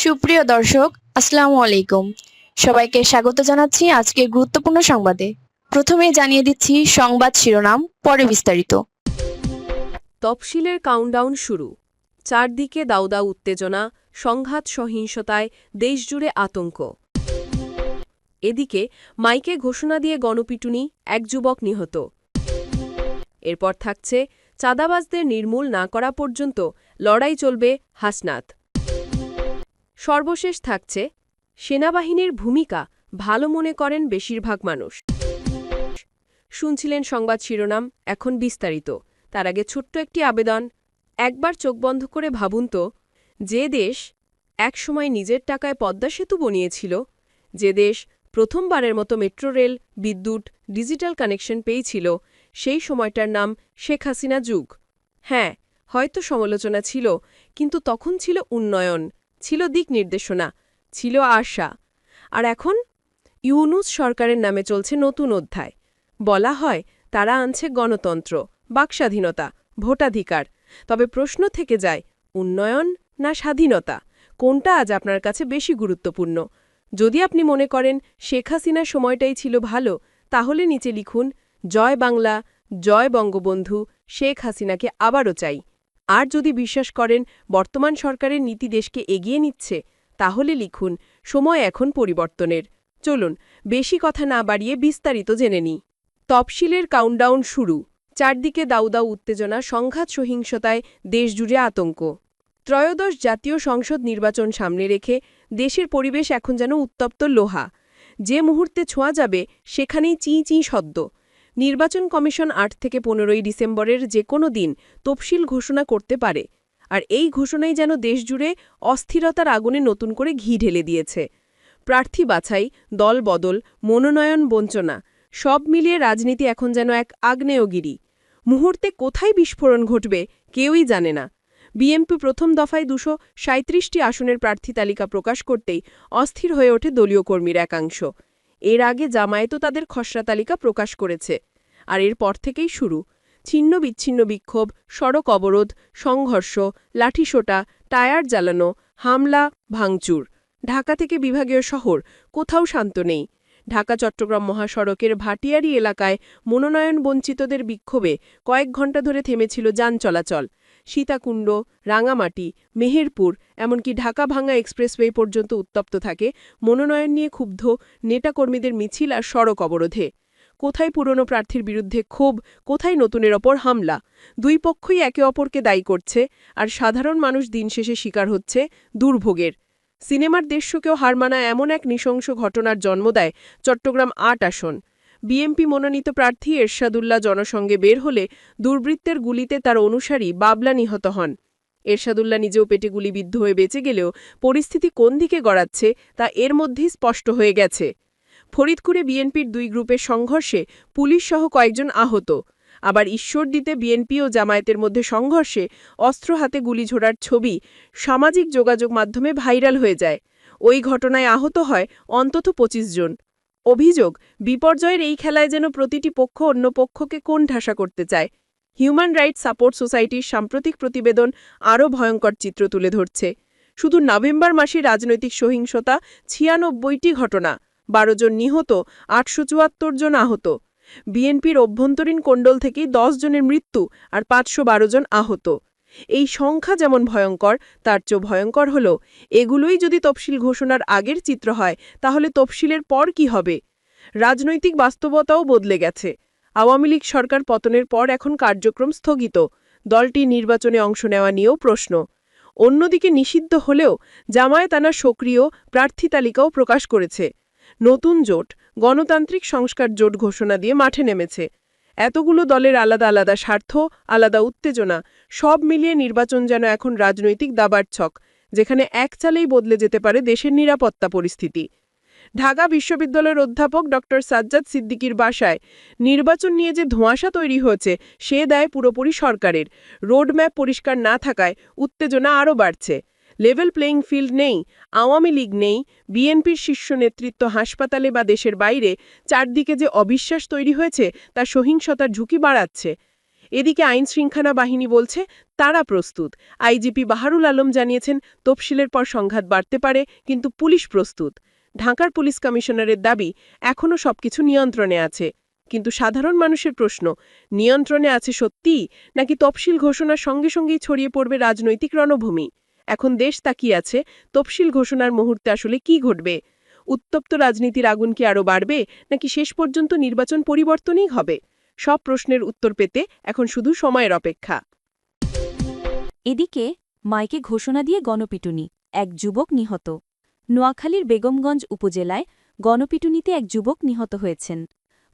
সুপ্রিয় দর্শক, আসসালামু আলাইকুম। সবাইকে স্বাগত জানাচ্ছি আজকের গুরুত্বপূর্ণ সংবাদে। প্রথমেই জানিয়ে দিচ্ছি সংবাদ শিরোনাম, পরে বিস্তারিত। তফসিলের কাউন্টডাউন শুরু। চারদিকে দাউ দাউ উত্তেজনা, সংঘাত, সহিংসতায় দেশজুড়ে আতঙ্ক। এদিকে মাইকে ঘোষণা দিয়ে গণপিটুনি, এক যুবক নিহত। এরপর থাকছে চাঁদাবাজদের নির্মূল না করা পর্যন্ত লড়াই চলবে হাসনাত। সর্বশেষ থাকছে সেনাবাহিনীর ভূমিকা ভালো মনে করেন বেশিরভাগ মানুষ। শুনছিলেন সংবাদ শিরোনাম, এখন বিস্তারিত। তার আগে ছোট্ট একটি আবেদন, একবার চোখ বন্ধ করে ভাবুন তো, যে দেশ একসময় নিজের টাকায় পদ্মা সেতু বনিয়েছিল, যে দেশ প্রথমবারের মতো মেট্রো রেল, বিদ্যুৎ, ডিজিটাল কানেকশন পেয়েছিল, সেই সময়টার নাম শেখ হাসিনা যুগ। হ্যাঁ, হয়তো সমালোচনা ছিল, কিন্তু তখন ছিল উন্নয়ন, ছিল দিক নির্দেশনা, ছিল আশা। আর এখন ইউনূস সরকারের নামে চলছে নতুন অধ্যায়। বলা হয় তারা আনছে গণতন্ত্র, বাকস্বাধীনতা, ভোটাধিকার। তবে প্রশ্ন থেকে যায়, উন্নয়ন না স্বাধীনতা, কোনটা আজ আপনার কাছে বেশি গুরুত্বপূর্ণ? যদি আপনি মনে করেন শেখ হাসিনার সময়টাই ছিল ভালো, তাহলে নিচে লিখুন, জয় বাংলা, জয় বঙ্গবন্ধু, শেখ হাসিনাকে আবারও চাই। আর যদি বিশ্বাস করেন বর্তমান সরকারের নীতি দেশকে এগিয়ে নিচ্ছে, তাহলে লিখুন, সময় এখন পরিবর্তনের। চলুন বেশি কথা না বাড়িয়ে বিস্তারিত জেনে নিই। তফসিলের কাউন্টডাউন শুরু। চারদিকে দাউ দাউ উত্তেজনা, সংঘাত, সহিংসতায় দেশজুড়ে আতঙ্ক। ত্রয়োদশ জাতীয় সংসদ নির্বাচন সামনে রেখে দেশের পরিবেশ এখন যেন উত্তপ্ত লোহা। যে মুহূর্তে ছোঁয়া যাবে সেখানেই চিঁ চিঁ শব্দ। নির্বাচন কমিশন ৮ থেকে ১৫ই ডিসেম্বরের যে কোনো দিন তফসিল ঘোষণা করতে পারে। আর এই ঘোষণাই যেন দেশজুড়ে অস্থিরতার আগুনে নতুন করে ঘি ঢেলে দিয়েছে। প্রার্থী বাছাই, দল বদল, মনোনয়ন বঞ্চনা, সব মিলিয়ে রাজনীতি এখন যেন এক আগ্নেয়গিরি। মুহূর্তে কোথায় বিস্ফোরণ ঘটবে কেউই জানে না। বিএনপি প্রথম দফায় ২৩৭টি আসনের প্রার্থী তালিকা প্রকাশ করতেই অস্থির হয়ে ওঠে দলীয় কর্মীর একাংশ। এর আগে জামায়াতও তাদের খসড়া তালিকা প্রকাশ করেছে। আর এরপর থেকেই শুরু ছিন্ন বিচ্ছিন্ন বিক্ষোভ, সড়ক অবরোধ, সংঘর্ষ, লাঠিসোঁটা, টায়ার জ্বালানো, হামলা, ভাঙচুর। ঢাকা থেকে বিভাগীয় শহর, কোথাও শান্ত নেই। ঢাকা-চট্টগ্রাম মহাসড়কের ভাটিয়ারি এলাকায় মনোনয়ন বঞ্চিতদের বিক্ষোভে কয়েক ঘণ্টা ধরে থেমেছিল যান চলাচল। সীতাকুণ্ড, রাঙামাটি, মেহেরপুর, এমনকি ঢাকা-ভাঙ্গা এক্সপ্রেসওয়ে পর্যন্ত উত্তপ্ত থাকে মনোনয়ন নিয়ে ক্ষুব্ধ নেতাকর্মীদের মিছিল আর সড়ক অবরোধে। কোথায় পুরনো প্রার্থীর বিরুদ্ধে ক্ষোভ, কোথায় নতুনের ওপর হামলা। দুই পক্ষই একে অপরকে দায়ী করছে, আর সাধারণ মানুষ দিন শেষে শিকার হচ্ছে দুর্ভোগের। সিনেমার দৃশ্যকেও হার মানা এমন এক নৃশংস ঘটনার জন্ম দেয় চট্টগ্রাম ৮ আসন। বিএনপি মনোনীত প্রার্থী এরশাদুল্লাহ জনসংঘে বের হলে দুর্বৃত্তের গুলিতে তার অনুসারী বাবলা নিহত হন। এরশাদুল্লাহ নিজেও পেটে গুলিবিদ্ধ হয়ে বেঁচে গেলেও পরিস্থিতি কোন দিকে গড়াচ্ছে তা এর মধ্যেই স্পষ্ট হয়ে গেছে। ফরিদপুরে বিএনপির দুই গ্রুপের সংঘর্ষে পুলিশসহ কয়েকজন আহত। আবার ঈশ্বরদীতে বিএনপি ও জামায়াতের মধ্যে সংঘর্ষে অস্ত্র হাতে গুলি ছোড়ার ছবি সামাজিক যোগাযোগ মাধ্যমে ভাইরাল হয়ে যায়। ওই ঘটনায় আহত হয় অন্তত ২৫ জন। অভিযোগ, বিপর্যয়ের এই খেলায় যেন প্রতিটি পক্ষ অন্য পক্ষকে কোণঠাসা করতে চায়। হিউম্যান রাইটস সাপোর্ট সোসাইটির সাম্প্রতিক প্রতিবেদন আরও ভয়ঙ্কর চিত্র তুলে ধরছে। শুধু নভেম্বর মাসে রাজনৈতিক সহিংসতা ৯৬টি ঘটনা, ১২ জন নিহত, ৮৭৪ জন আহত। বিএনপির অভ্যন্তরীণ কোণ্ডল থেকেই ১০ জনের মৃত্যু আর ৫১২ জন আহত। এই সংখ্যা যেমন ভয়ঙ্কর, তার চেয়েও ভয়ঙ্কর হল এগুলোই যদি তফসিল ঘোষণার আগের চিত্র হয়, তাহলে তফসিলের পর কি হবে? রাজনৈতিক বাস্তবতাও বদলে গেছে। আওয়ামী লীগ সরকার পতনের পর এখন কার্যক্রম স্থগিত। দলটি নির্বাচনে অংশ নেওয়া নিয়েও প্রশ্ন। অন্যদিকে নিষিদ্ধ হলেও জামায়াত আনা সক্রিয়, প্রার্থী তালিকাও প্রকাশ করেছে। নতুন জোট, গণতান্ত্রিক সংস্কার জোট ঘোষণা দিয়ে মাঠে নেমেছে। এতগুলো দলের আলাদা আলাদা স্বার্থ, আলাদা উত্তেজনা, সব মিলিয়ে নির্বাচন যেন এখন রাজনৈতিক দাবার ছক, যেখানে এক চালেই বদলে যেতে পারে দেশের নিরাপত্তা পরিস্থিতি। ঢাকা বিশ্ববিদ্যালয়ের অধ্যাপক ড সাজ্জাদ সিদ্দিকীর বাসায় নির্বাচন নিয়ে যে ধোঁয়াশা তৈরি হয়েছে, সে দায় পুরোপুরি সরকারের। রোডম্যাপ পরিষ্কার না থাকায় উত্তেজনা আরও বাড়ছে। লেভেল প্লেয়িং ফিল্ড নেই, আওয়ামী লীগ নেই, বিএনপির শীর্ষ নেতৃত্ব হাসপাতালে বা দেশের বাইরে। চারদিকে যে অবিশ্বাস তৈরি হয়েছে তা সহিংসতার ঝুঁকি বাড়াচ্ছে। এদিকে আইনশৃঙ্খলা বাহিনী বলছে তারা প্রস্তুত। আইজিপি বাহারুল আলম জানিয়েছেন তফসিলের পর সংঘাত বাড়তে পারে, কিন্তু পুলিশ প্রস্তুত। ঢাকার পুলিশ কমিশনারের দাবি এখনও সবকিছু নিয়ন্ত্রণে আছে। কিন্তু সাধারণ মানুষের প্রশ্ন, নিয়ন্ত্রণে আছে সত্যিই, নাকি তফসিল ঘোষণার সঙ্গে সঙ্গেই ছড়িয়ে পড়বে রাজনৈতিক রণভূমি? এখন দেশ তাকিয়ে আছে তফসিল ঘোষণার মুহূর্তে আসলে কি ঘটবে। উত্তপ্ত রাজনীতির আগুন কি আরও বাড়বে, নাকি শেষ পর্যন্ত নির্বাচন পরিবর্তনই হবে? সব প্রশ্নের উত্তর পেতে এখন শুধু সময়ের অপেক্ষা। এদিকে মাইকে ঘোষণা দিয়ে গণপিটুনি, এক যুবক নিহত। নোয়াখালীর বেগমগঞ্জ উপজেলায় গণপিটুনিতে এক যুবক নিহত হয়েছেন।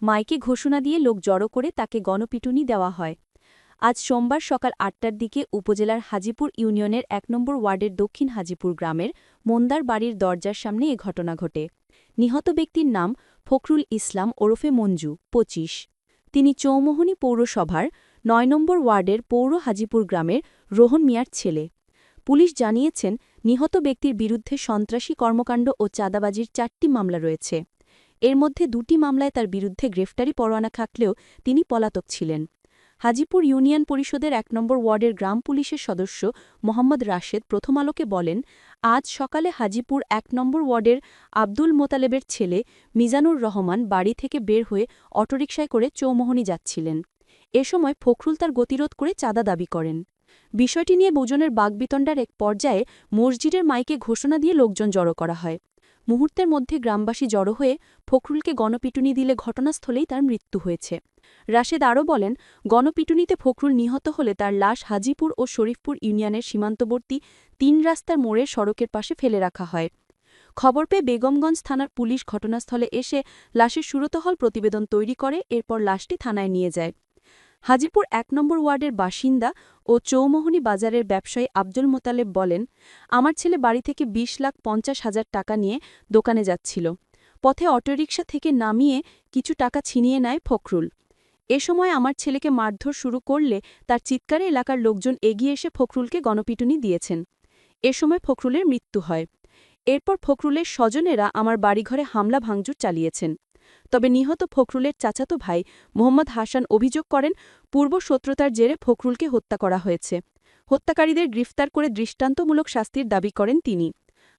মাইকে ঘোষণা দিয়ে লোক জড়ো করে তাকে গণপিটুনি দেওয়া হয়। আজ সোমবার সকাল ৮টার দিকে উপজেলার হাজিপুর ইউনিয়নের ১ নম্বর ওয়ার্ডের দক্ষিণ হাজিপুর গ্রামের মন্দার বাড়ির দরজার সামনে এ ঘটনা ঘটে। নিহত ব্যক্তির নাম ফখরুল ইসলাম ওরফে মঞ্জু, ২৫। তিনি চৌমোহনী পৌরসভার ৯ নম্বর ওয়ার্ডের পৌর হাজিপুর গ্রামের রোহন মিয়ার ছেলে। পুলিশ জানিয়েছেন নিহত ব্যক্তির বিরুদ্ধে সন্ত্রাসী কর্মকাণ্ড ও চাঁদাবাজির ৪টি মামলা রয়েছে। এর মধ্যে ২টি মামলায় তার বিরুদ্ধে গ্রেফতারি পরোয়ানা থাকলেও তিনি পলাতক ছিলেন। হাজিপুর ইউনিয়ন পরিষদের ১ নম্বর ওয়ার্ডের গ্রাম পুলিশের সদস্য মোহাম্মদ রাশেদ প্রথম আলোকে বলেন, আজ সকালে হাজিপুর ১ নম্বর ওয়ার্ডের আব্দুল মোতালেবের ছেলে মিজানুর রহমান বাড়ি থেকে বের হয়ে অটোরিকশায় করে চৌমোহনী যাচ্ছিলেন। এ সময় ফখরুল তার গতিরোধ করে চাঁদা দাবি করেন। বিষয়টি নিয়ে দুজনের বাগবিতণ্ডার এক পর্যায়ে মসজিদের মাইকে ঘোষণা দিয়ে লোকজন জড়ো করা হয়। মুহূর্তের মধ্যে গ্রামবাসী জড়ো হয়ে ফখরুলকে গণপিটুনি দিলে ঘটনাস্থলেই তার মৃত্যু হয়েছে। রাশেদ আরও বলেন, গণপিটুনিতে ফখরুল নিহত হলে তার লাশ হাজিপুর ও শরীফপুর ইউনিয়নের সীমান্তবর্তী ৩ রাস্তার মোড়ের সড়কের পাশে ফেলে রাখা হয়। খবর পেয়ে বেগমগঞ্জ থানার পুলিশ ঘটনাস্থলে এসে লাশের সুরতহল প্রতিবেদন তৈরি করে, এরপর লাশটি থানায় নিয়ে যায়। হাজিপুর ১ নম্বর ওয়ার্ডের বাসিন্দা ও চৌমোহনী বাজারের ব্যবসায়ী আব্দুল মোতালেব বলেন, আমার ছেলে বাড়ি থেকে ২০,৫০,০০০ টাকা নিয়ে দোকানে যাচ্ছিল। পথে অটোরিকশা থেকে নামিয়ে কিছু টাকা ছিনিয়ে নেয় ফখরুল। এ সময় আমার ছেলেকে মারধর শুরু করলে তার চিৎকারে এলাকার লোকজন এগিয়ে এসে ফখরুলকে গণপিটুনি দিয়েছেন। এ সময় ফখরুলের মৃত্যু হয়। এরপর ফখরুলের স্বজনেরা আমার বাড়িঘরে হামলা ভাঙচুর চালিয়েছেন। তবে নিহত ফখরুলের চাচাতো ভাই মোহাম্মদ হাসান অভিযোগ করেন, পূর্ব শত্রুতার জেরে ফখরুলকে হত্যা করা হয়েছে। হত্যাকারীদের গ্রেফতার করে দৃষ্টান্তমূলক শাস্তির দাবি করেন তিনি।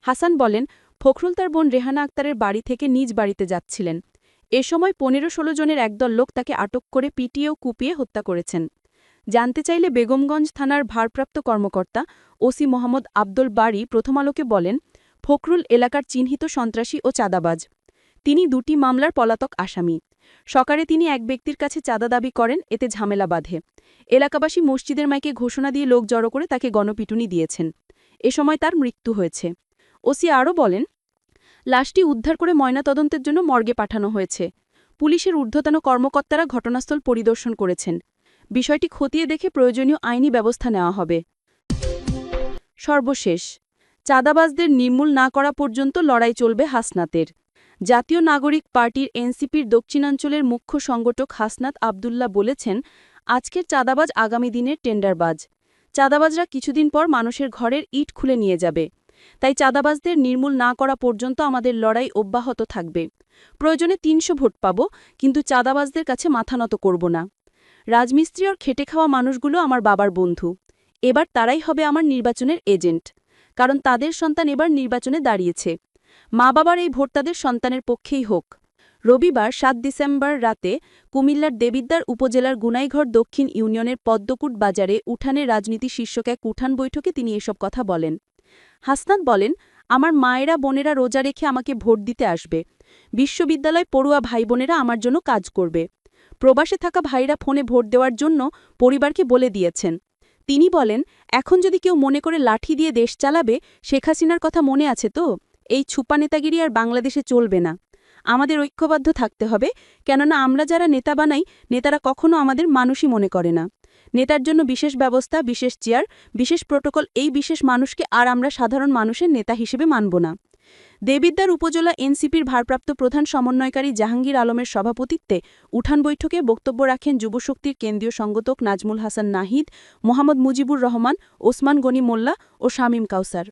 হাসান বলেন, ফখরুল তার বোন রেহানা আক্তারের বাড়ি থেকে নিজ বাড়িতে যাচ্ছিলেন। এ সময় ১৫-১৬ জনের একদল লোক তাকে আটক করে পিটিয়ে ও কুপিয়ে হত্যা করেছেন। জানতে চাইলে বেগমগঞ্জ থানার ভারপ্রাপ্ত কর্মকর্তা ওসি মোহাম্মদ আব্দুল বারী প্রথম আলোকে বলেন, ফখরুল এলাকার চিহ্নিত সন্ত্রাসী ও চাঁদাবাজ। তিনি ২টি মামলার পলাতক আসামি। সকালে তিনি এক ব্যক্তির কাছে চাঁদা দাবি করেন, এতে ঝামেলা বাধে। এলাকাবাসী মসজিদের মাইকে ঘোষণা দিয়ে লোক জড়ো করে তাকে গণপিটুনি দিয়েছেন। এ সময় তার মৃত্যু হয়েছে। ওসি আরও বলেন, লাশটি উদ্ধার করে ময়নাতদন্তের জন্য মর্গে পাঠানো হয়েছে। পুলিশের ঊর্ধ্বতন কর্মকর্তারা ঘটনাস্থল পরিদর্শন করেছেন। বিষয়টি খতিয়ে দেখে প্রয়োজনীয় আইনি ব্যবস্থা নেওয়া হবে। সর্বশেষ, চাঁদাবাজদের নির্মূল না করা পর্যন্ত লড়াই চলবে হাসনাতের। জাতীয় নাগরিক পার্টির এনসিপির দক্ষিণাঞ্চলের মুখ্য সংগঠক হাসনাত আবদুল্লাহ বলেছেন, আজকের চাঁদাবাজ আগামী দিনের টেন্ডারবাজ। চাঁদাবাজরা কিছুদিন পর মানুষের ঘরের ইট খুলে নিয়ে যাবে। তাই চাঁদাবাজদের নির্মূল না করা পর্যন্ত আমাদের লড়াই অব্যাহত থাকবে। প্রয়োজনে ৩০০ ভোট পাব, কিন্তু চাঁদাবাজদের কাছে মাথা নত করব না। রাজমিস্ত্রি ওর খেটে খাওয়া মানুষগুলো আমার বাবার বন্ধু। এবার তারাই হবে আমার নির্বাচনের এজেন্ট, কারণ তাদের সন্তান এবার নির্বাচনে দাঁড়িয়েছে। মা বাবার এই ভোট তাদের সন্তানের পক্ষেই হোক। রবিবার ৭ ডিসেম্বর রাতে কুমিল্লার দেবিদ্বার উপজেলার গুনাইঘর দক্ষিণ ইউনিয়নের পদ্মকুট বাজারে উঠানে রাজনীতি শীর্ষক এক উঠান বৈঠকে তিনি এসব কথা বলেন। হাসনাত বলেন, আমার মায়েরা বোনেরা রোজা রেখে আমাকে ভোট দিতে আসবে। বিশ্ববিদ্যালয় পড়ুয়া ভাই বোনেরা আমার জন্য কাজ করবে। প্রবাসে থাকা ভাইরা ফোনে ভোট দেওয়ার জন্য পরিবারকে বলে দিয়েছেন। তিনি বলেন, এখন যদি কেউ মনে করে লাঠি দিয়ে দেশ চালাবে, শেখ হাসিনার কথা মনে আছে তো? এই ছুপা নেতাগিরি আর বাংলাদেশে চলবে না। আমাদের ঐক্যবদ্ধ থাকতে হবে, কেননা আমরা যারা নেতা বানাই, নেতারা কখনো আমাদের মানুষই মনে করে না। নেতার জন্য বিশেষ ব্যবস্থা, বিশেষ চেয়ার, বিশেষ প্রোটোকল, এই বিশেষ মানুষকে আর আমরা সাধারণ মানুষের নেতা হিসেবে মানব না। দেবিদ্বার উপজেলা এনসিপির ভারপ্রাপ্ত প্রধান সমন্বয়কারী জাহাঙ্গীর আলমের সভাপতিত্বে উঠান বৈঠকে বক্তব্য রাখেন যুবশক্তির কেন্দ্রীয় সংগঠক নাজমুল হাসান নাহিদ, মোহাম্মদ মুজিবুর রহমান, ওসমান গনি মোল্লা ও শামীম কাউসার।